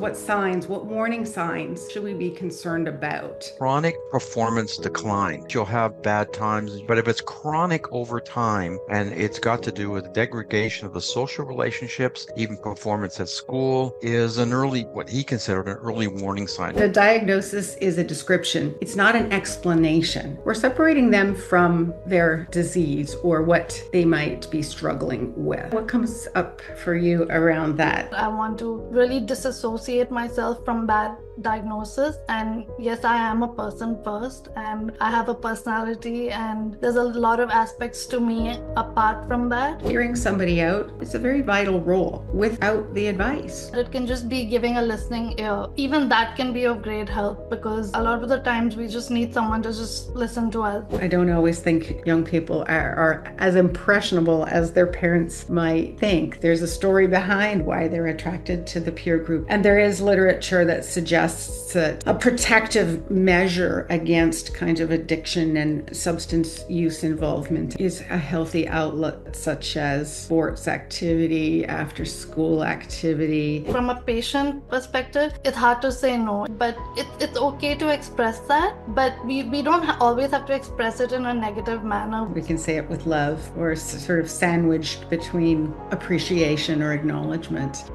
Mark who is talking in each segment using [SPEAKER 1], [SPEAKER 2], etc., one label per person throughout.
[SPEAKER 1] What signs, what warning signs should we be concerned about?
[SPEAKER 2] Chronic performance decline. You'll have bad times, but if it's chronic over time and it's got to do with degradation of the social relationships, even performance at school, is what he considered an early warning sign.
[SPEAKER 1] The diagnosis is a description, it's not an explanation. We're separating them from their disease or what they might be struggling with. What comes up for you around that?
[SPEAKER 3] I want to really disassociate myself from bad diagnosis, and yes, I am a person first and I have a personality, and there's a lot of aspects to me apart from that.
[SPEAKER 1] Hearing somebody out is a very vital role without the advice.
[SPEAKER 3] It can just be giving a listening ear. Even that can be of great help, because a lot of the times we just need someone to just listen to us.
[SPEAKER 1] I don't always think young people are as impressionable as their parents might think. There's a story behind why they're attracted to the peer group, and there is literature that suggests that a protective measure against kind of addiction and substance use involvement is a healthy outlet, such as sports activity, after school activity.
[SPEAKER 3] From a patient perspective, it's hard to say no, but it's okay to express that, but we don't always have to express it in a negative manner.
[SPEAKER 1] We can say it with love, or sort of sandwiched between appreciation or acknowledgement.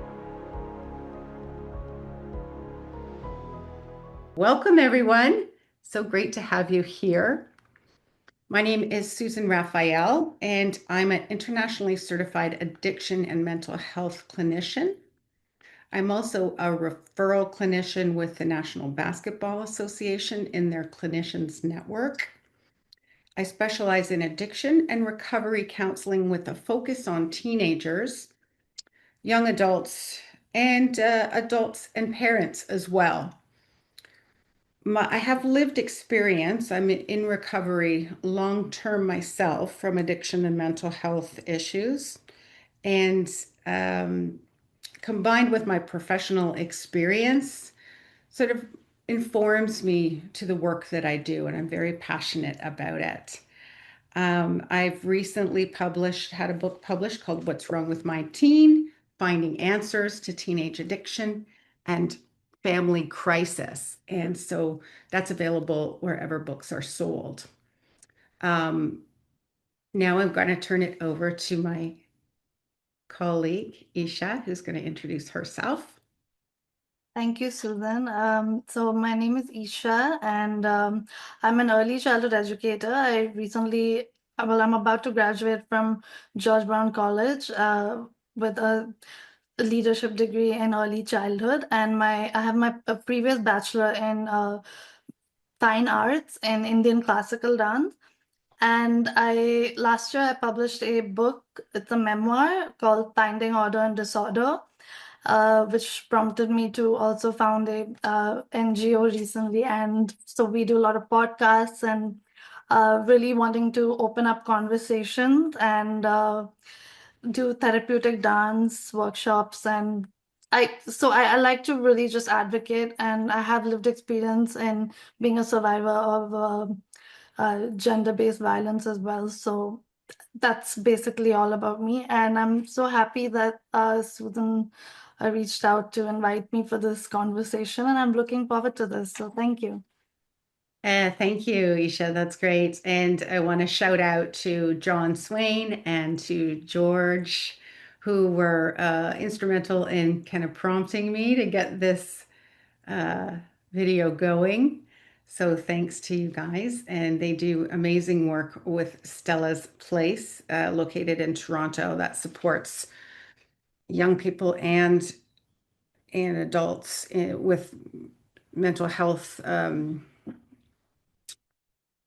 [SPEAKER 1] Welcome, everyone. So great to have you here. My name is Susan Raphael, and I'm an internationally certified addiction and mental health clinician. I'm also a referral clinician with the National Basketball Association in their Clinicians Network. I specialize in addiction and recovery counseling with a focus on teenagers, young adults, and adults and parents as well. I have lived experience. I'm in recovery long-term myself from addiction and mental health issues. And combined with my professional experience, sort of informs me to the work that I do, and I'm very passionate about it. I've recently had a book published called What's Wrong with My Teen? Finding Answers to Teenage Addiction and Family Crisis. And so that's available wherever books are sold. Now I'm going to turn it over to my colleague, Ishaa, who's going to introduce herself.
[SPEAKER 3] Thank you, Susan. So my name is Ishaa, and I'm an early childhood educator. I'm about to graduate from George Brown College with a leadership degree in early childhood, and I have my previous bachelor in fine arts in Indian classical dance. And last year I published a book. It's a memoir called Finding Order and Disorder, which prompted me to also found a NGO recently. And so we do a lot of podcasts and really wanting to open up conversations and do therapeutic dance workshops. And I like to really just advocate, and I have lived experience in being a survivor of gender-based violence as well. So that's basically all about me. And I'm so happy that Susan reached out to invite me for this conversation, and I'm looking forward to this. So thank you.
[SPEAKER 1] Thank you, Ishaa. That's great. And I want to shout out to John Swain and to George, who were instrumental in kind of prompting me to get this video going. So thanks to you guys. And they do amazing work with Stella's Place, located in Toronto, that supports young people and adults with mental health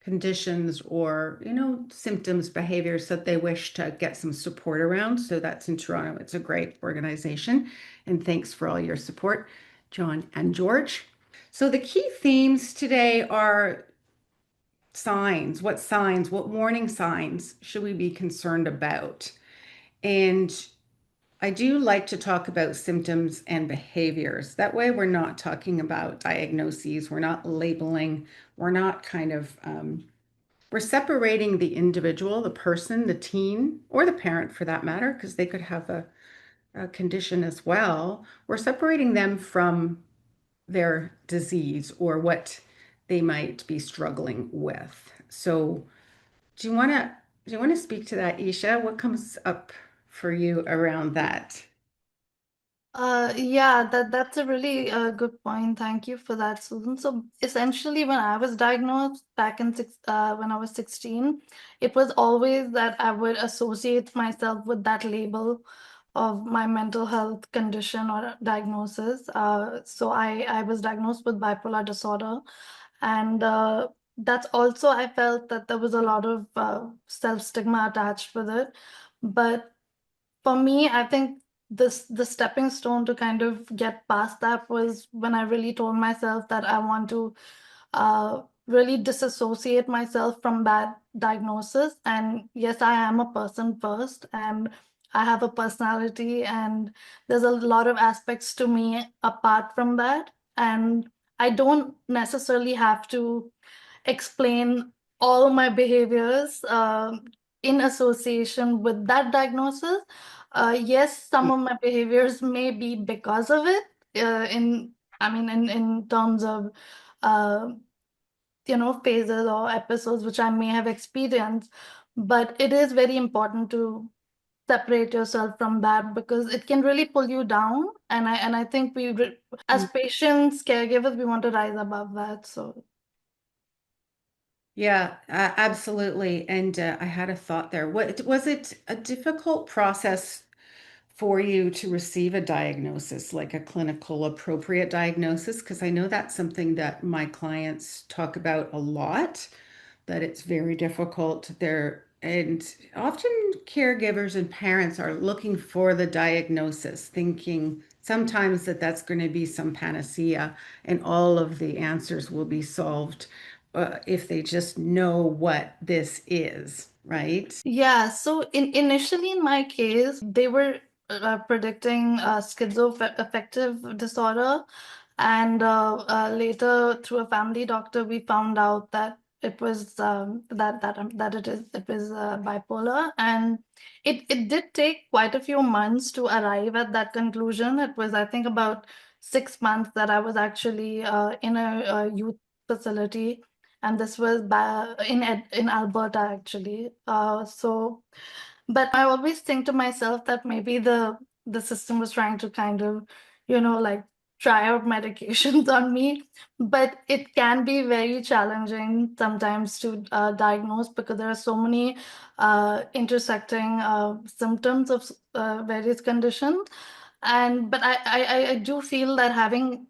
[SPEAKER 1] conditions or, symptoms, behaviors that they wish to get some support around. So that's in Toronto. It's a great organization. And thanks for all your support, John and George. So the key themes today are signs, what warning signs should we be concerned about? And I do like to talk about symptoms and behaviors. That way, we're not talking about diagnoses, we're not labeling, we're not kind of, we're separating the individual, the person, the teen, or the parent for that matter, because they could have a condition as well, we're separating them from their disease or what they might be struggling with. So, do you want to do you want to speak to that, Isha? What comes up for you around that?
[SPEAKER 3] Yeah, that's a really good point. Thank you for that, Susan. So essentially, when I was diagnosed back in when I was 16, it was always that I would associate myself with that label of my mental health condition or diagnosis. So I was diagnosed with bipolar disorder, and that's also I felt that there was a lot of self-stigma attached with it. But for me, I think the stepping stone to kind of get past that was when I really told myself that I want to really disassociate myself from that diagnosis. And yes, I am a person first, and I have a personality, and there's a lot of aspects to me apart from that. And I don't necessarily have to explain all my behaviors in association with that diagnosis. Yes, some of my behaviors may be because of it. I mean, in terms of uh, phases or episodes which I may have experienced, but it is very important to separate yourself from that because it can really pull you down. And I think as patients, caregivers, we want to rise above that. So.
[SPEAKER 1] Yeah, absolutely. And I had a thought there. What was it a difficult process for you to receive a diagnosis, like a clinical appropriate diagnosis? Because I know that's something that my clients talk about a lot, that it's very difficult there. And often caregivers and parents are looking for the diagnosis, thinking sometimes that that's going to be some panacea and all of the answers will be solved if they just know what this is, right?
[SPEAKER 3] Yeah, so initially in my case, they were predicting schizoaffective disorder, and later through a family doctor, we found out that it was that it was bipolar, and it did take quite a few months to arrive at that conclusion. It was, I think, about 6 months that I was actually in a youth facility, and this was in Alberta actually. But I always think to myself that maybe the system was trying to kind of, like try out medications on me. But it can be very challenging sometimes to diagnose because there are so many intersecting symptoms of various conditions. But I do feel that having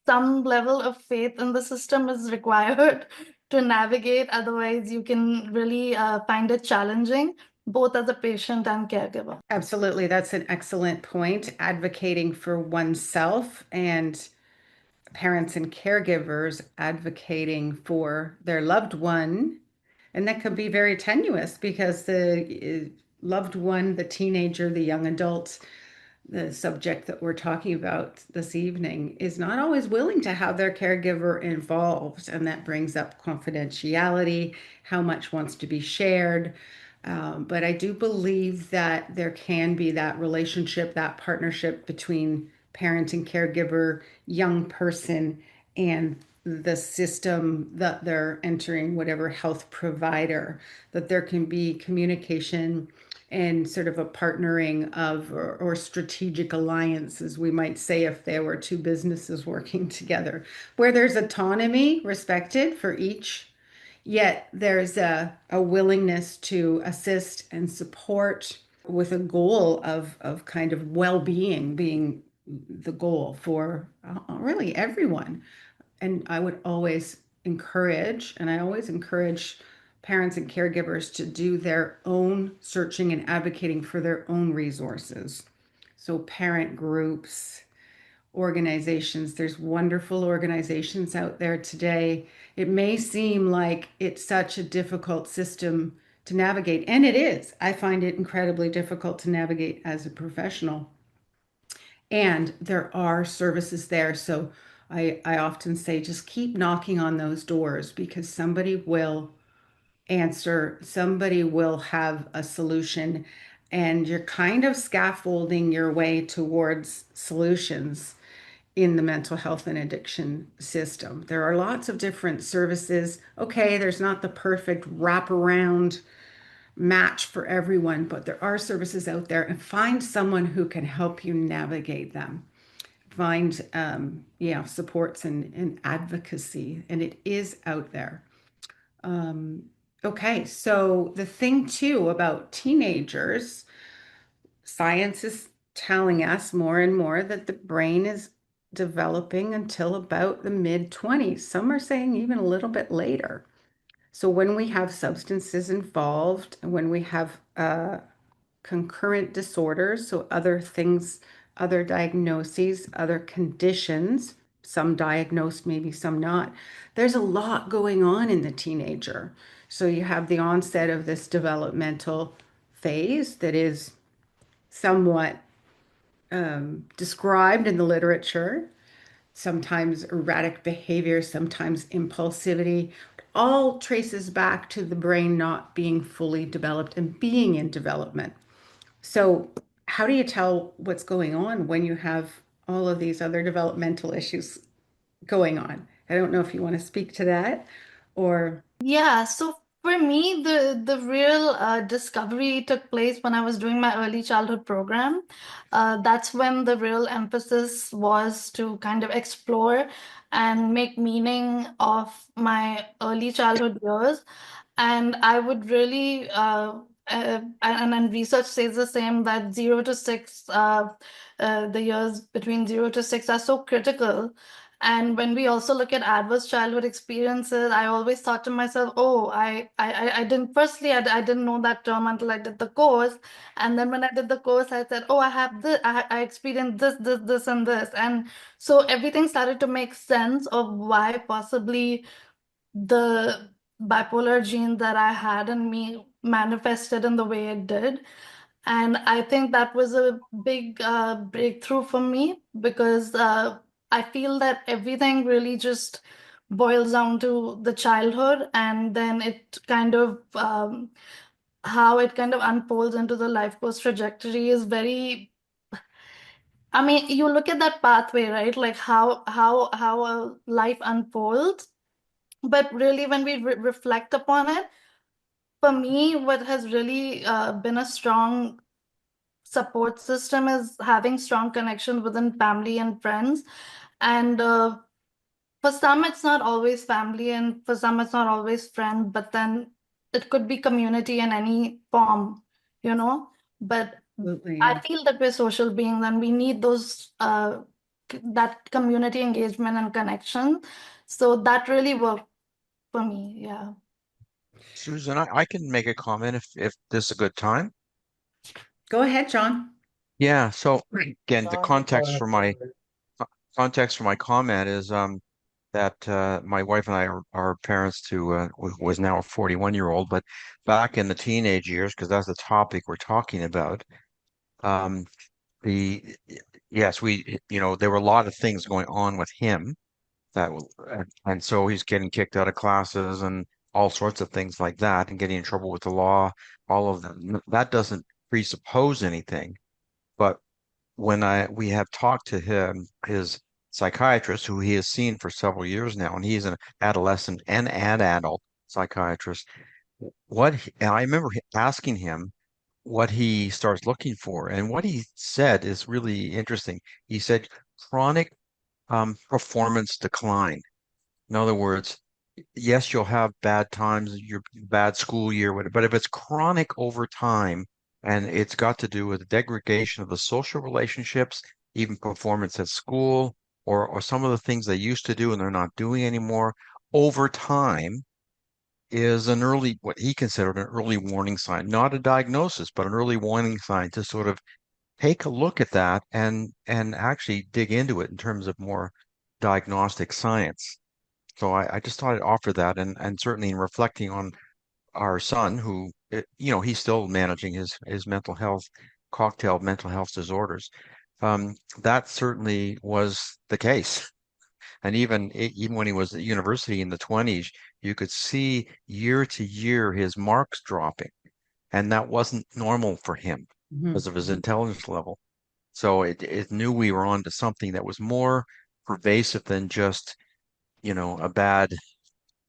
[SPEAKER 3] some level of faith in the system is required to navigate. Otherwise, you can really find it challenging, both as a patient and caregiver.
[SPEAKER 1] Absolutely. That's an excellent point. Advocating for oneself and parents and caregivers advocating for their loved one. And that could be very tenuous because the loved one, the teenager, the young adult, the subject that we're talking about this evening is not always willing to have their caregiver involved. And that brings up confidentiality, how much wants to be shared. But I do believe that there can be that relationship, that partnership between parent and caregiver, young person, and the system that they're entering, whatever health provider, that there can be communication and sort of a partnering of or strategic alliances, we might say, if there were two businesses working together, where there's autonomy respected for each, yet there's a willingness to assist and support with a goal of kind of well-being being the goal for really everyone. And I would always encourage, and I always encourage parents and caregivers to do their own searching and advocating for their own resources. So, parent groups, organizations, there's wonderful organizations out there today. It may seem like it's such a difficult system to navigate, and it is. I find it incredibly difficult to navigate as a professional. And there are services there. So I often say just keep knocking on those doors because somebody will answer, somebody will have a solution. and you're kind of scaffolding your way towards solutions in the mental health and addiction system. There are lots of different services. Okay, there's not the perfect wraparound match for everyone, but there are services out there, and find someone who can help you navigate them. Find, supports and advocacy, and it is out there. Um, okay, so the thing too about teenagers, science is telling us more and more that the brain is developing until about the mid 20s. Some are saying even a little bit later. So when we have substances involved, and when we have concurrent disorders, so other things, other diagnoses, other conditions, some diagnosed, maybe some not. There's a lot going on in the teenager. So you have the onset of this developmental phase that is somewhat described in the literature, sometimes erratic behavior, sometimes impulsivity, all traces back to the brain not being fully developed and being in development. So, how do you tell what's going on when you have all of these other developmental issues going on? I don't know if you want to speak to that or.
[SPEAKER 3] Yeah, so for me, the real discovery took place when I was doing my early childhood program. That's when the real emphasis was to kind of explore and make meaning of my early childhood years. And I would really, and research says the same, that 0 to 6, the years between 0 to 6 are so critical. And when we also look at adverse childhood experiences, I always thought to myself, oh, I didn't, firstly, I didn't know that term until I did the course. And then when I did the course, I said, oh, I have this, I experienced this, and this. And so everything started to make sense of why possibly the bipolar gene that I had in me manifested in the way it did. And I think that was a big breakthrough for me, because I feel that everything really just boils down to the childhood, and then it kind of how it kind of unfolds into the life course trajectory is very. I mean, you look at that pathway, right? Like how a life unfolds, but really when we reflect upon it, for me, what has really been a strong support system is having strong connections within family and friends. And for some, it's not always family, and for some, it's not always friend, but then it could be community in any form, you know? But
[SPEAKER 1] Absolutely,
[SPEAKER 3] I
[SPEAKER 1] yeah.
[SPEAKER 3] feel that we're social beings and we need those that community engagement and connection. So that really worked for me. Yeah.
[SPEAKER 2] Susan, I can make a comment if this is a good time.
[SPEAKER 1] Go ahead, John.
[SPEAKER 2] Yeah, so again, the context for my comment is that my wife and I are parents to was now a 41-year-old, but back in the teenage years, because that's the topic we're talking about. Um, the yes, there were a lot of things going on with him and so he's getting kicked out of classes and all sorts of things like that, and getting in trouble with the law. All of them. That doesn't presuppose anything, but when we have talked to his psychiatrist, who he has seen for several years now, and he's an adolescent and an adult psychiatrist, and I remember asking him what he starts looking for, and what he said is really interesting. He said chronic performance decline. In other words, yes, you'll have bad times, your bad school year, but if it's chronic over time, and it's got to do with degradation of the social relationships, even performance at school, or some of the things they used to do and they're not doing anymore, over time is what he considered an early warning sign, not a diagnosis, but an early warning sign to sort of take a look at that and actually dig into it in terms of more diagnostic science. So I just thought I'd offer that, and certainly in reflecting on our son, who he's still managing his mental health cocktail of mental health disorders. That certainly was the case, and even when he was at university in the 20s, you could see year to year his marks dropping, and that wasn't normal for him.
[SPEAKER 1] Mhm.
[SPEAKER 2] because of his intelligence level. So it knew we were on to something that was more pervasive than just, a bad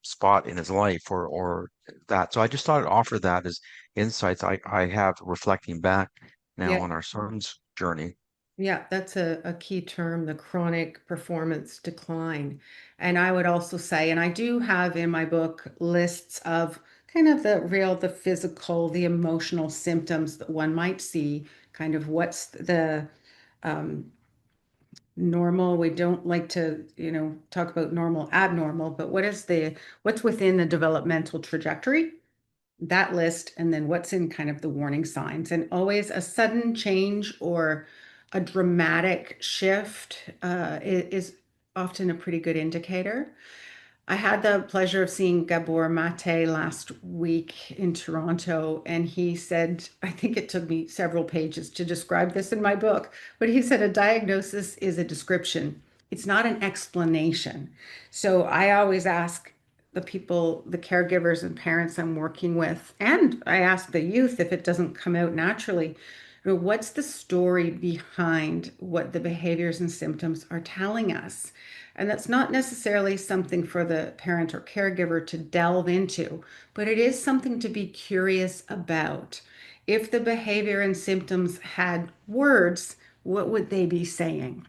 [SPEAKER 2] spot in his life or that. So I just thought I'd offer that as insights I have reflecting back now
[SPEAKER 1] Yeah.
[SPEAKER 2] on our son's journey.
[SPEAKER 1] Yeah, that's a key term, the chronic performance decline. And I would also say, and I do have in my book lists of kind of the physical, the emotional symptoms that one might see, kind of what's the um, normal. We don't like to, talk about normal, abnormal, but what's within the developmental trajectory, that list, and then what's in kind of the warning signs. And always a sudden change or a dramatic shift is often a pretty good indicator. I had the pleasure of seeing Gabor Mate last week in Toronto, and he said, I think it took me several pages to describe this in my book, but he said a diagnosis is a description. It's not an explanation. So I always ask the people, the caregivers and parents I'm working with, and I ask the youth if it doesn't come out naturally, what's the story behind what the behaviors and symptoms are telling us? And that's not necessarily something for the parent or caregiver to delve into, but it is something to be curious about. If the behavior and symptoms had words, what would they be saying?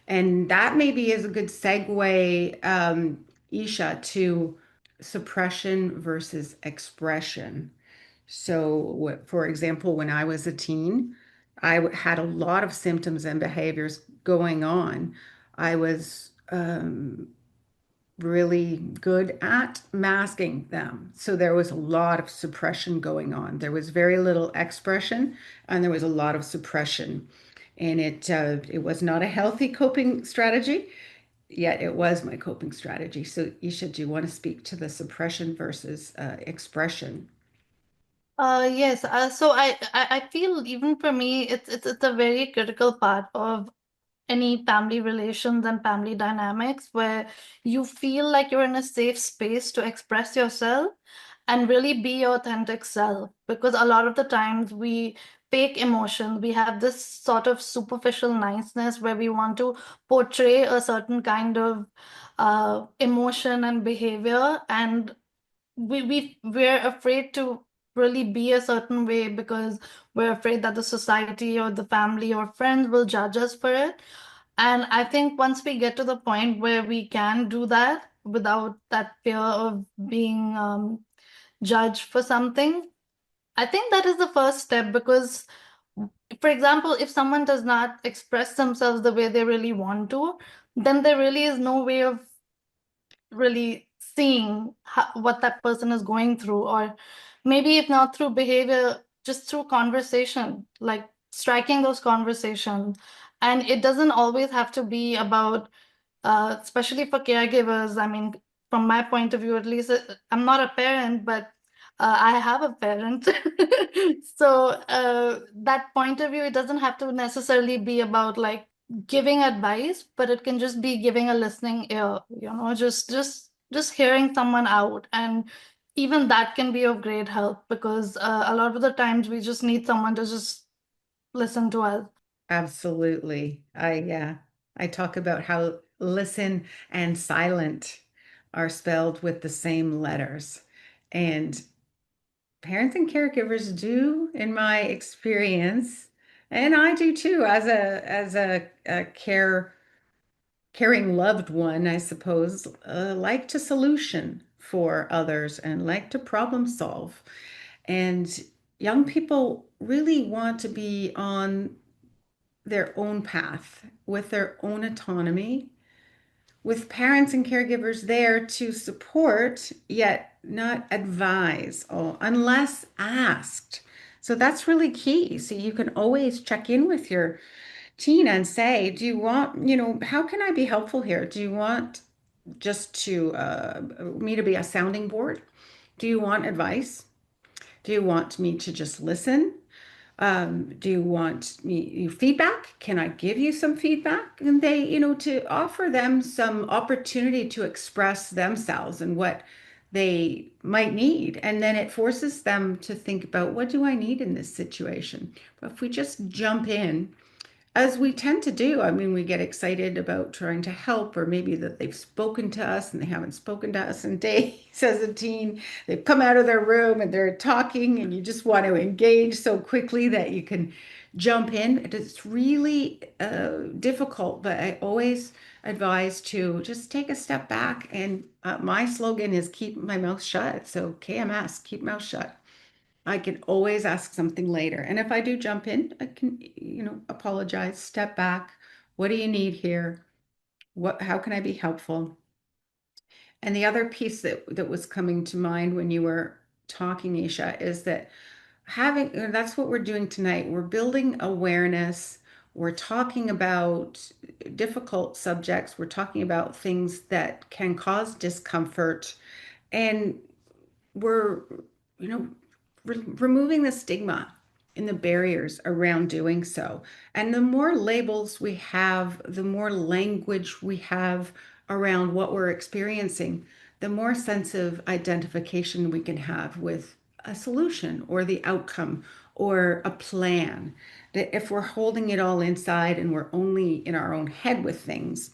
[SPEAKER 1] And that maybe is a good segue, Isha, to suppression versus expression. So, for example, when I was a teen, had a lot of symptoms and behaviors going on. I was really good at masking them. So there was a lot of suppression going on. There was very little expression, and there was a lot of suppression. And it was not a healthy coping strategy, yet it was my coping strategy. So, Isha, do you want to speak to the suppression versus expression?
[SPEAKER 3] Yes. So I feel even for me, it's a very critical part of any family relations and family dynamics where you feel like you're in a safe space to express yourself and really be your authentic self. Because a lot of the times we fake emotion, we have this sort of superficial niceness where we want to portray a certain kind of emotion and behavior, and we're afraid to really be a certain way because we're afraid that the society or the family or friends will judge us for it. And I think once we get to the point where we can do that without that fear of being judged for something, I think that is the first step. Because, for example, if someone does not express themselves the way they really want to, then there really is no way of really seeing what that person is going through, or maybe if not through behavior, just through conversation, like striking those conversations. And it doesn't always have to be about, especially for caregivers. I mean, from my point of view, at least, I'm not a parent, but I have a parent. So that point of view, it doesn't have to necessarily be about like giving advice, but it can just be giving a listening ear, just hearing someone out. And even that can be of great help, because a lot of the times we just need someone to just listen to us.
[SPEAKER 1] Absolutely. I talk about how listen and silent are spelled with the same letters. And parents and caregivers do, in my experience, and I do too, as a caring loved one, I suppose, like to solution for others and like to problem solve. And young people really want to be on their own path with their own autonomy, with parents and caregivers there to support, yet not advise, unless asked. So that's really key. So you can always check in with your teen and say, do you want, how can I be helpful here? Do you want just to me to be a sounding board? Do you want advice? Do you want me to just listen? Do you want me feedback? Can I give you some feedback? And they, to offer them some opportunity to express themselves and what they might need. And then it forces them to think about, what do I need in this situation? But if we just jump in, as we tend to do, I mean, we get excited about trying to help, or maybe that they've spoken to us and they haven't spoken to us in days as a teen. They've come out of their room and they're talking, and you just want to engage so quickly that you can jump in. It's really difficult, but I always advise to just take a step back. And my slogan is keep my mouth shut. So KMS, keep mouth shut. I can always ask something later. And if I do jump in, I can, apologize, step back. What do you need here? How can I be helpful? And the other piece that was coming to mind when you were talking, Isha, is that that's what we're doing tonight. We're building awareness. We're talking about difficult subjects. We're talking about things that can cause discomfort. And we're, you know, removing the stigma and the barriers around doing so. And the more labels we have, the more language we have around what we're experiencing, the more sense of identification we can have with a solution or the outcome or a plan. That if we're holding it all inside and we're only in our own head with things,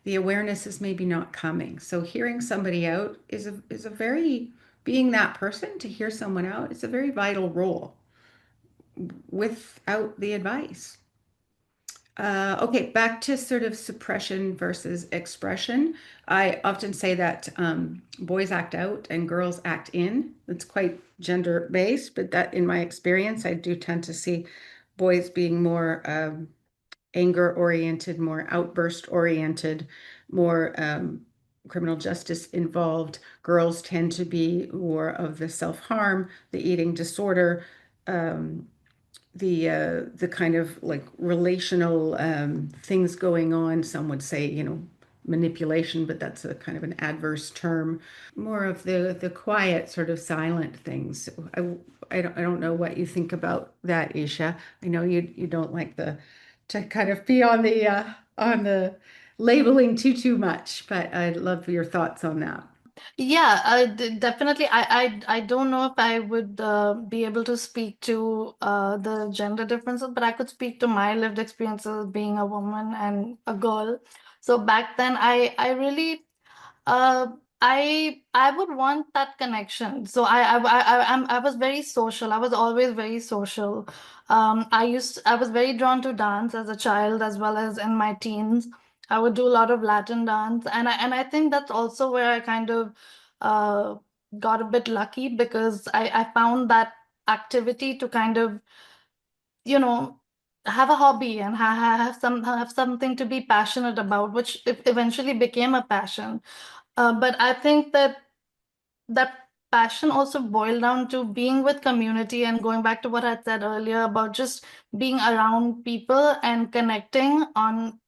[SPEAKER 1] the awareness is maybe not coming. So hearing somebody out is a very, being that person to hear someone out, it's a very vital role without the advice. Okay, back to sort of suppression versus expression. I often say that boys act out and girls act in. It's quite gender based, but that in my experience, I do tend to see boys being more anger oriented, more outburst oriented, more criminal justice involved. Girls tend to be more of the self-harm, the eating disorder, um, the kind of like relational things going on. Some would say, manipulation, but that's a kind of an adverse term. More of the quiet, sort of silent things. I don't know what you think about that, Isha. I know you don't like to kind of be on the labeling too much, but I'd love your thoughts on that.
[SPEAKER 3] Yeah, definitely. I don't know if I would be able to speak to the gender differences, but I could speak to my lived experiences being a woman and a girl. So back then, I really uh, I would want that connection. So I was very social. I was always very social. I was very drawn to dance as a child as well as in my teens. I would do a lot of Latin dance, and I think that's also where I kind of uh, got a bit lucky because I found that activity to kind of, you know, have a hobby and have something to be passionate about, which eventually became a passion. But I think that passion also boiled down to being with community and going back to what I said earlier about just being around people and connecting on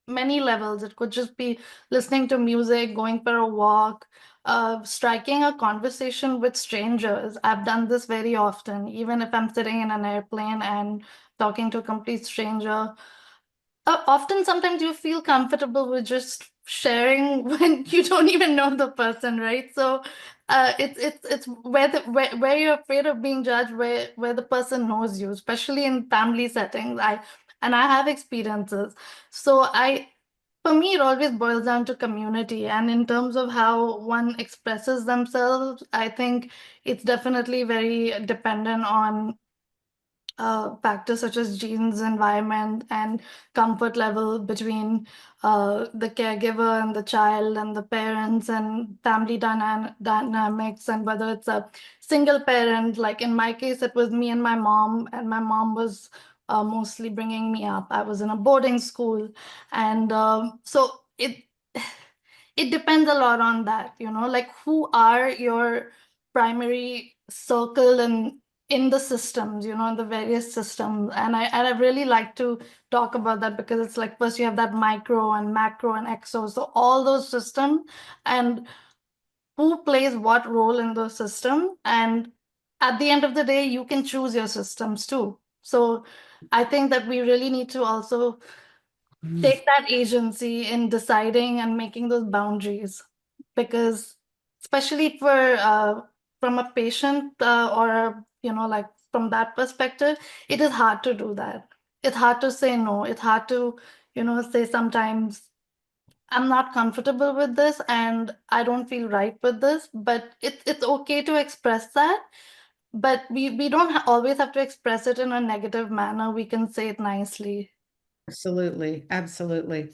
[SPEAKER 3] many levels. It could just be listening to music, going for a walk, striking a conversation with strangers. I've done this very often, even if I'm sitting in an airplane and talking to a complete stranger. Often, sometimes you feel comfortable with just sharing when you don't even know the person, right? So, it's where you're afraid of being judged, where the person knows you, especially in family settings. I have experiences. So for me, it always boils down to community. And in terms of how one expresses themselves, I think it's definitely very dependent on factors such as genes, environment, and comfort level between the caregiver and the child and the parents and family dynamics, and whether it's a single parent. Like in my case, it was me and my mom was mostly bringing me up. I was in a boarding school, and so it depends a lot on that, like who are your primary circle and in the systems, in the various systems. And I really like to talk about that because it's like first you have that micro and macro and exo. So all those systems and who plays what role in the system. And at the end of the day, you can choose your systems too. So I think that we really need to also take that agency in deciding and making those boundaries because especially for from a patient or like from that perspective, it is hard to do that. It's hard to say no. It's hard to say sometimes I'm not comfortable with this and I don't feel right with this, but it's okay to express that. But we don't always have to express it in a negative manner. We can say it nicely.
[SPEAKER 1] Absolutely, absolutely.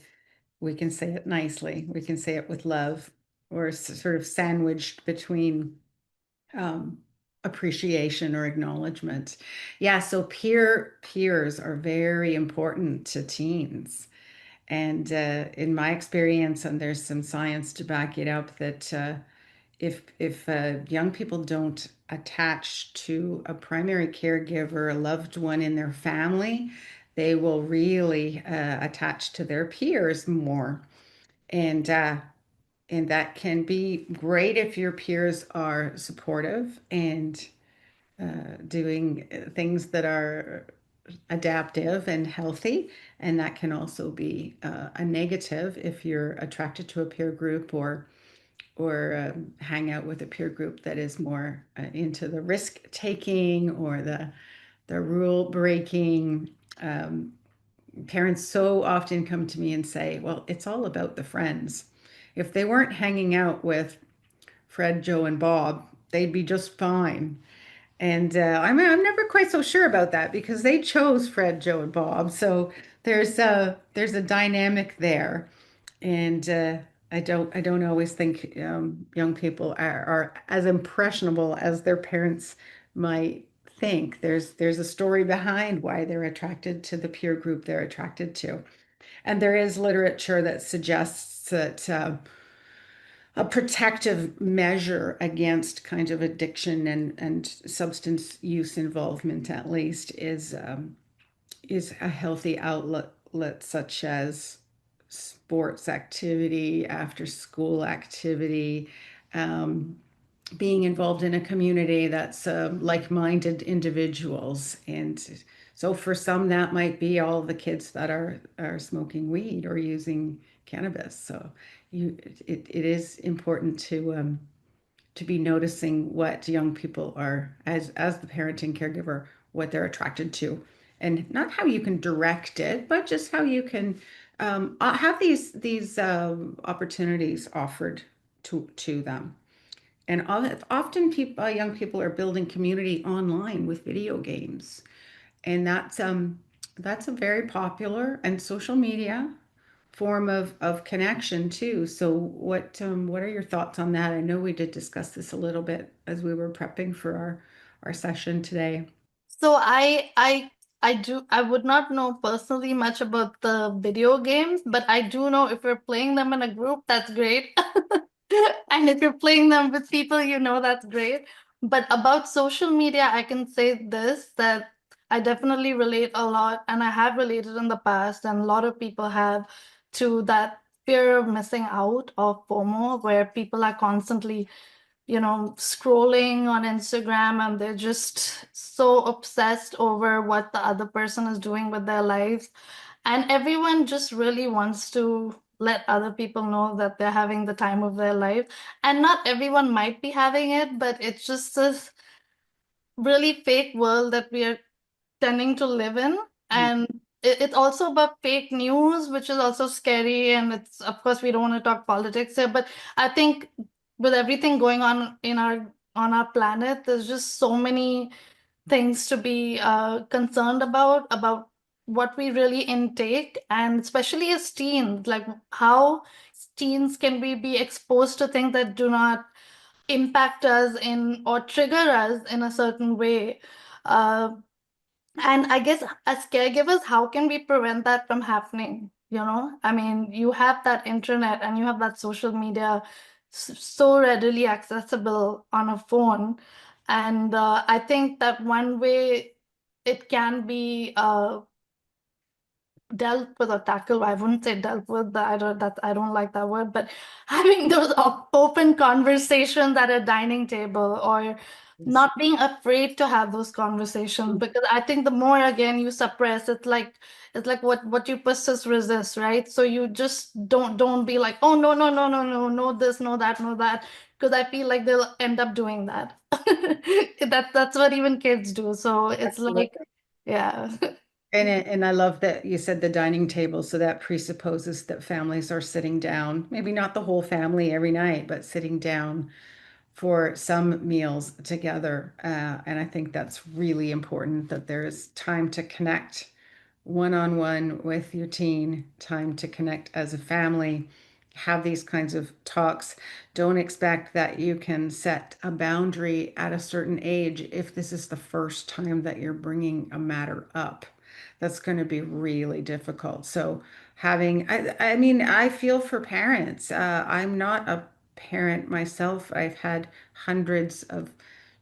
[SPEAKER 1] We can say it nicely. We can say it with love, or sort of sandwiched between um, appreciation or acknowledgement. Yeah, so peers are very important to teens. And in my experience, and there's some science to back it up, that if young people don't attach to a primary caregiver, a loved one in their family, they will really attach to their peers more. And and that can be great if your peers are supportive and doing things that are adaptive and healthy. And that can also be a negative if you're attracted to a peer group or hang out with a peer group that is more into the risk taking or the rule breaking. Um, Parents so often come to me and say, "Well, it's all about the friends. If they weren't hanging out with Fred, Joe, and Bob, they'd be just fine." And I'm never quite so sure about that because they chose Fred, Joe, and Bob. So there's a dynamic there, and I don't always think young people are as impressionable as their parents might think. There's a story behind why they're attracted to the peer group they're attracted to, and there is literature that suggests that. A protective measure against kind of addiction and substance use involvement, at least, is a healthy outlet such as sports activity, after school activity, um, being involved in a community that's like-minded individuals. And so for some, that might be all the kids that are smoking weed or using cannabis. So it is important to be noticing what young people are, as the parenting caregiver, what they're attracted to, and not how you can direct it, but just how you can have these opportunities offered to them. And often people, young people are building community online with video games, and that's a very popular and social media form of connection too. So what are your thoughts on that? I know we did discuss this a little bit as we were prepping for our session today.
[SPEAKER 3] So I would not know personally much about the video games, but I do know if you're playing them in a group, that's great. And if you're playing them with people, that's great. But about social media, I can say this, that I definitely relate a lot, and I have related in the past, and a lot of people have, to that fear of missing out, of FOMO, where people are constantly scrolling on Instagram and they're just so obsessed over what the other person is doing with their lives. And everyone just really wants to let other people know that they're having the time of their life. And not everyone might be having it, but it's just this really fake world that we are tending to live in. And it's also about fake news, which is also scary. And it's, of course, we don't want to talk politics here, but I think with everything going on in our planet, there's just so many things to be concerned about what we really intake, and especially as teens, like how teens can we be exposed to things that do not impact us in or trigger us in a certain way. Uh, and I guess as caregivers, how can we prevent that from happening? I mean, you have that internet and you have that social media so readily accessible on a phone. And I think that one way it can be dealt with or tackled, I wouldn't say dealt with, I don't like that word, but having those open conversations at a dining table, or not being afraid to have those conversations, because I think the more again you suppress, it's like what you persist resist, right? So you just don't be like, oh no this, no that, no that, because I feel like they'll end up doing that. That's what even kids do. So it's like, yeah.
[SPEAKER 1] And I love that you said the dining table, so that presupposes that families are sitting down, maybe not the whole family every night, but sitting down for some meals together. And I think that's really important that there's time to connect one-on-one with your teen, time to connect as a family, have these kinds of talks. Don't expect that you can set a boundary at a certain age if this is the first time that you're bringing a matter up. That's going to be really difficult. So I mean, I feel for parents. I'm not a parent myself. I've had hundreds of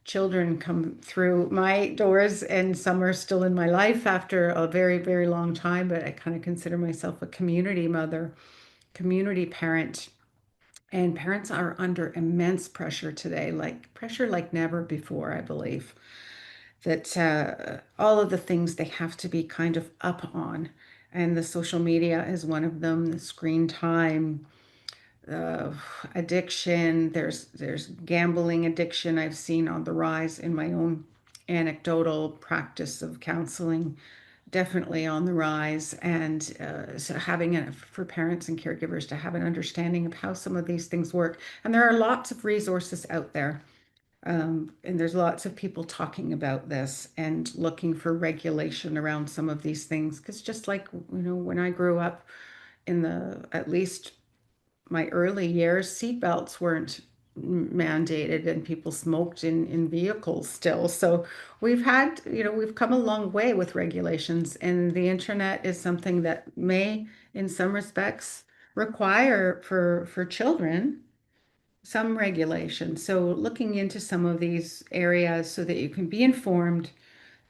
[SPEAKER 1] children come through my doors, and some are still in my life after a very, very long time. But I kind of consider myself a community mother, community parent. And parents are under immense pressure today, like pressure like never before, I believe, that all of the things they have to be kind of up on. And the social media is one of them, the screen time, uh, addiction. There's gambling addiction I've seen on the rise in my own anecdotal practice of counseling, definitely on the rise. And so having for parents and caregivers to have an understanding of how some of these things work. And there are lots of resources out there. And there's lots of people talking about this and looking for regulation around some of these things. Because just like, when I grew up in at least my early years, seatbelts weren't mandated and people smoked in vehicles still. So we've come a long way with regulations, and the internet is something that may, in some respects, require for children some regulation. So looking into some of these areas so that you can be informed,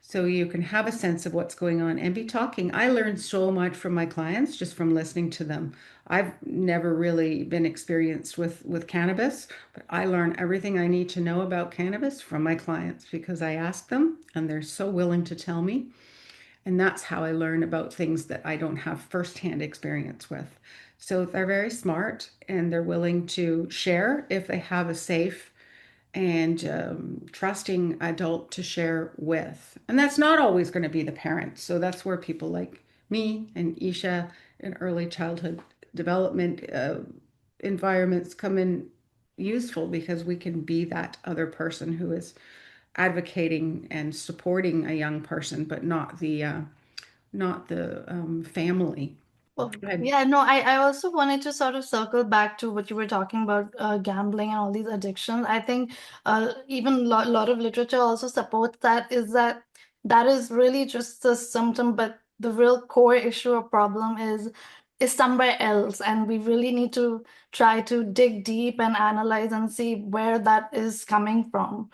[SPEAKER 1] so you can have a sense of what's going on and be talking. I learned so much from my clients just from listening to them. I've never really been experienced with cannabis, but I learn everything I need to know about cannabis from my clients because I ask them and they're so willing to tell me. And that's how I learn about things that I don't have firsthand experience with. So they're very smart and they're willing to share if they have a safe and trusting adult to share with. And that's not always going to be the parent. So that's where people like me and Ishaa in early childhood development environments come in useful, because we can be that other person who is advocating and supporting a young person, but not the family.
[SPEAKER 3] Well,
[SPEAKER 1] And
[SPEAKER 3] yeah, no, I also wanted to sort of circle back to what you were talking about, gambling and all these addictions. I think even lot of literature also supports that is really just a symptom, but the real core issue or problem is somewhere else, and we really need to try to dig deep and analyze and see where that is coming from.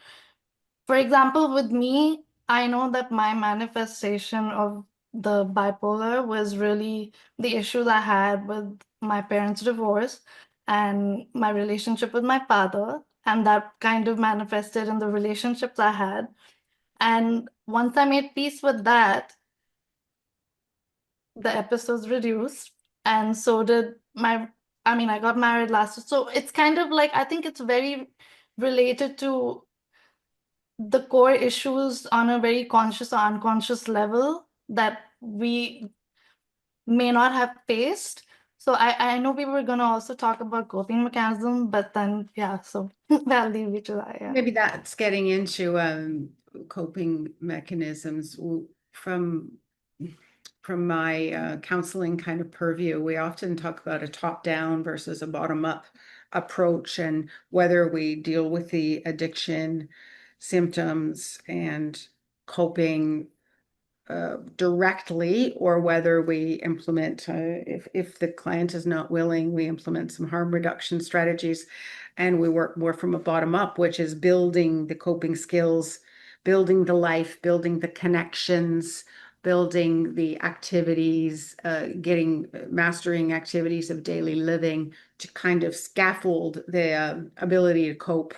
[SPEAKER 3] For example, with me, I know that my manifestation of the bipolar was really the issues I had with my parents' divorce and my relationship with my father. And that kind of manifested in the relationships I had. And once I made peace with that, the episodes reduced. And so did I got married last year. So it's kind of like, I think it's very related to the core issues on a very conscious or unconscious level that we may not have faced. So I know we were going to also talk about coping mechanism, but then, yeah, so I'll leave you to that. Yeah.
[SPEAKER 1] maybe that's getting into coping mechanisms from my counseling kind of purview. We often talk about a top-down versus a bottom-up approach, and whether we deal with the addiction symptoms and coping directly, or whether we implement, if the client is not willing, we implement some harm reduction strategies, and we work more from a bottom up, which is building the coping skills, building the life, building the connections, building the activities, mastering activities of daily living to kind of scaffold the ability to cope,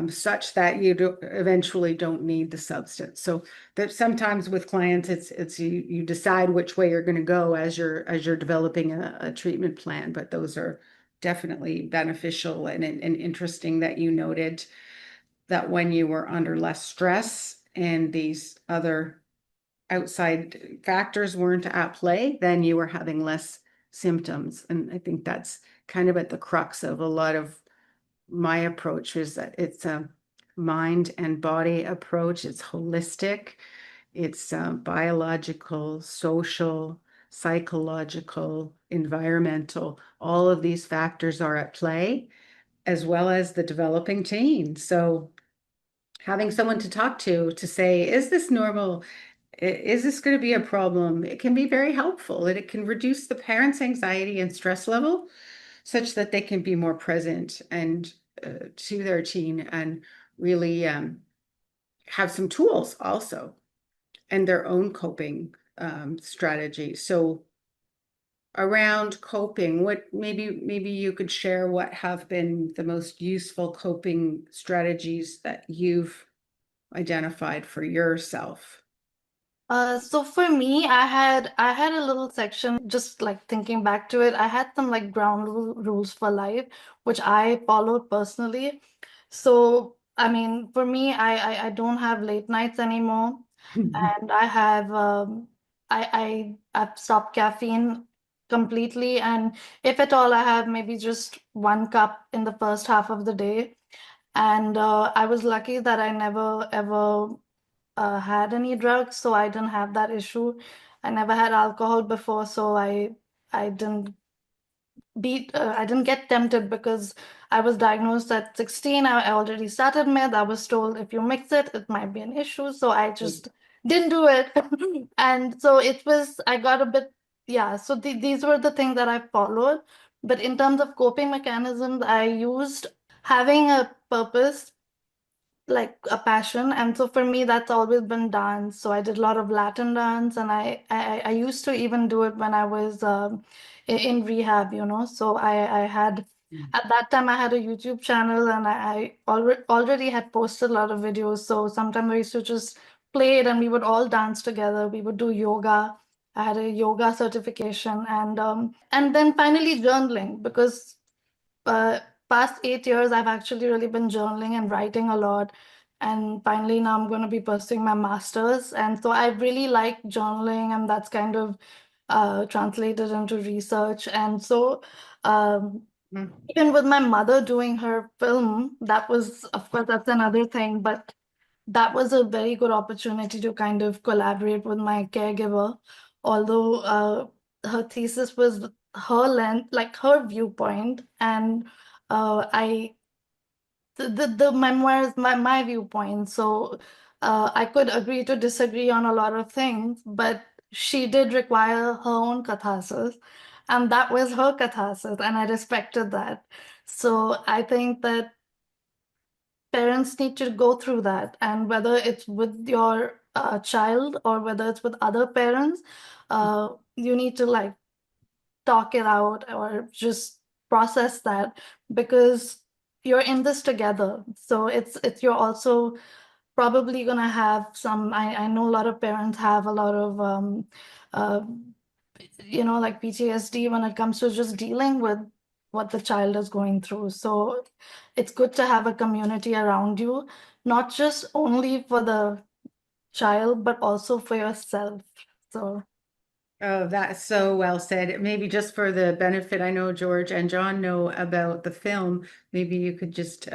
[SPEAKER 1] such that you eventually don't need the substance. So that sometimes with clients, it's you decide which way you're going to go as you're developing a treatment plan. But those are definitely beneficial, and interesting that you noted that when you were under less stress and these other outside factors weren't at play, then you were having less symptoms. And I think that's kind of at the crux of a lot of my approach, is that it's a mind and body approach. It's holistic. It's biological, social, psychological, environmental. All of these factors are at play, as well as the developing teen. So having someone to talk to say, is this normal? Is this going to be a problem? It can be very helpful, and it can reduce the parent's anxiety and stress level such that they can be more present and to their teen, and really have some tools also and their own coping strategy. So around coping, what maybe you could share what have been the most useful coping strategies that you've identified for yourself?
[SPEAKER 3] So for me, I had a little section, just like thinking back to it. I had some like rules for life, which I followed personally. So I mean, for me, I don't have late nights anymore, and I've stopped caffeine completely. And if at all, I have maybe just 1 cup in the first half of the day. And I was lucky that I never ever had any drugs, so I didn't have that issue. I never had alcohol before, so I didn't I didn't get tempted because I was diagnosed at 16. I already started meth. I was told if you mix it, it might be an issue. So I just didn't do it. And so I got a bit, yeah. So these were the things that I followed. But in terms of coping mechanisms, I used having a purpose, like a passion. And so for me, that's always been dance. So I did a lot of Latin dance, and I used to even do it when I was in rehab, So I had at that time I had a YouTube channel, and I already had posted a lot of videos. So sometimes I used to just play it, and we would all dance together. We would do yoga. I had a yoga certification, and then finally journaling, because past 8 years, I've actually really been journaling and writing a lot. And finally, now I'm going to be pursuing my master's. And so I really like journaling, and that's kind of translated into research. And so, even with my mother doing her film, that was, of course, that's another thing, but that was a very good opportunity to kind of collaborate with my caregiver, although her thesis was her length, like her viewpoint, and I the memoir is my viewpoint. So I could agree to disagree on a lot of things, but she did require her own catharsis, and that was her catharsis, and I respected that. So I think that parents need to go through that, and whether it's with your child or whether it's with other parents, you need to like talk it out or just process that, because you're in this together. So it's you're also probably gonna have some. I know a lot of parents have a lot of uh, like PTSD when it comes to just dealing with what the child is going through. So it's good to have a community around you, not just only for the child, but also for yourself. So
[SPEAKER 1] Oh, that's so well said. Maybe just for the benefit, I know George and John know about the film. Maybe you could just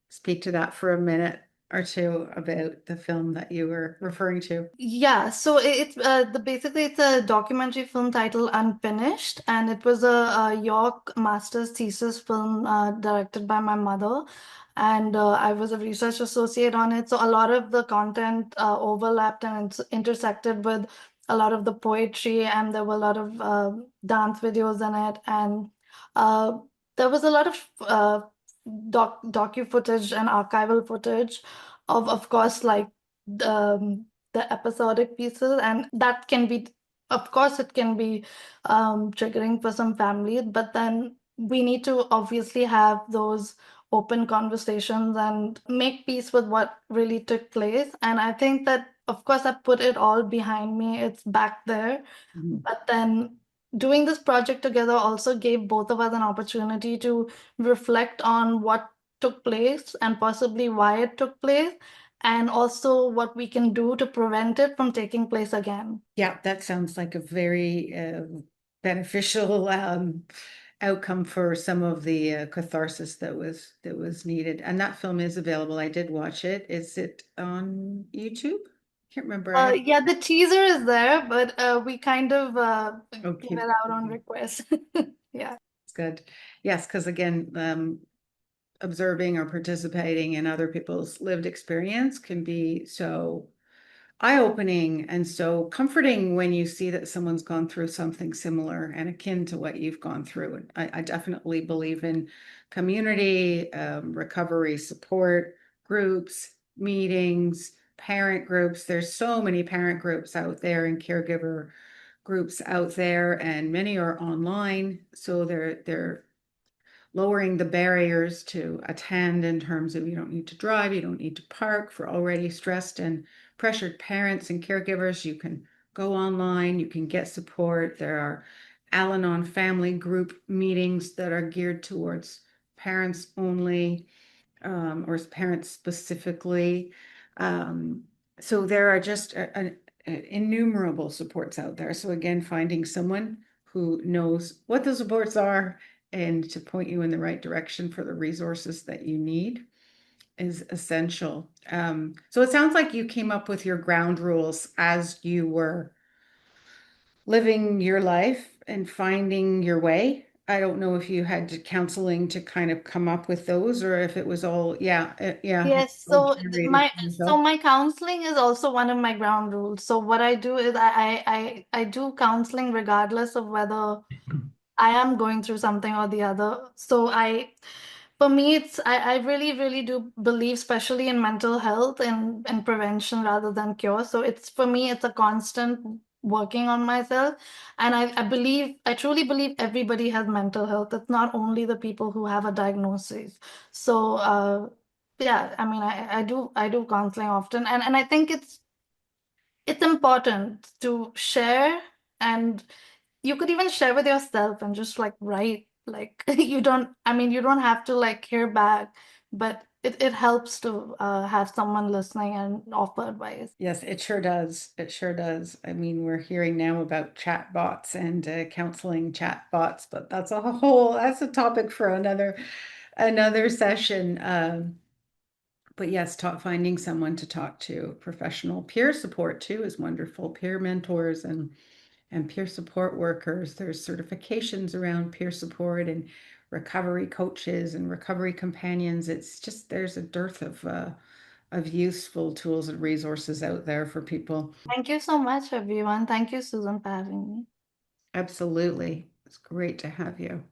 [SPEAKER 1] speak to that for a minute or two about the film that you were referring to.
[SPEAKER 3] yeah, so it's basically it's a documentary film titled Unfinished, and it was a York master's thesis film directed by my mother, and I was a research associate on it. So a lot of the content overlapped and intersected with a lot of the poetry, and there were a lot of dance videos in it, and uh, there was a lot of docu footage and archival footage of course, like the episodic pieces, and that can be, of course, it can be triggering for some families, but then we need to obviously have those open conversations and make peace with what really took place. And I think that, of course, I put it all behind me. It's back there.
[SPEAKER 1] Mhm.
[SPEAKER 3] But then doing this project together also gave both of us an opportunity to reflect on what took place and possibly why it took place, and also what we can do to prevent it from taking place again.
[SPEAKER 1] Yeah, that sounds like a very beneficial outcome for some of the catharsis that was needed. And that film is available. I did watch it. Is it on YouTube? Can't remember.
[SPEAKER 3] Yeah, the teaser is there, but we kind of
[SPEAKER 1] Okay.
[SPEAKER 3] give it out on request. Yeah.
[SPEAKER 1] It's good. Yes, because again, observing or participating in other people's lived experience can be so eye-opening and so comforting when you see that someone's gone through something similar and akin to what you've gone through. And I definitely believe in community, recovery support groups, meetings, parent groups. There's so many parent groups out there and caregiver groups out there, and many are online. So they're lowering the barriers to attend in terms of you don't need to drive, you don't need to park. For already stressed and pressured parents and caregivers, you can go online, you can get support. There are Al-Anon family group meetings that are geared towards parents only, or parents specifically. So there are just innumerable supports out there. So again, finding someone who knows what the supports are and to point you in the right direction for the resources that you need is essential. So it sounds like you came up with your ground rules as you were living your life and finding your way. I don't know if you had counseling to kind of come up with those, or if it was all, yeah,
[SPEAKER 3] Yes,
[SPEAKER 1] all
[SPEAKER 3] so
[SPEAKER 1] generated from yourself.
[SPEAKER 3] my counseling is also one of my ground rules. So what I do is I do counseling regardless of whether I am going through something or the other. So for me, I really, really do believe, especially in mental health and prevention rather than cure. So for me, it's a constant working on myself. And I truly believe everybody has mental health. It's not only the people who have a diagnosis. So, yeah, I mean, I do counseling often, and I think it's important to share, and you could even share with yourself and just like write, like you don't have to like hear back, but it helps to have someone listening and offer advice.
[SPEAKER 1] Yes, it sure does. It sure does. I mean, we're hearing now about chat bots and counseling chat bots, but that's a topic for another session. But yes, finding someone to talk to. Professional peer support too is wonderful. Peer mentors and peer support workers. There's certifications around peer support and recovery coaches and recovery companions. It's just there's a dearth of useful tools and resources out there for people.
[SPEAKER 3] Thank you so much, everyone. Thank you, Susan, for having me.
[SPEAKER 1] Absolutely. It's great to have you.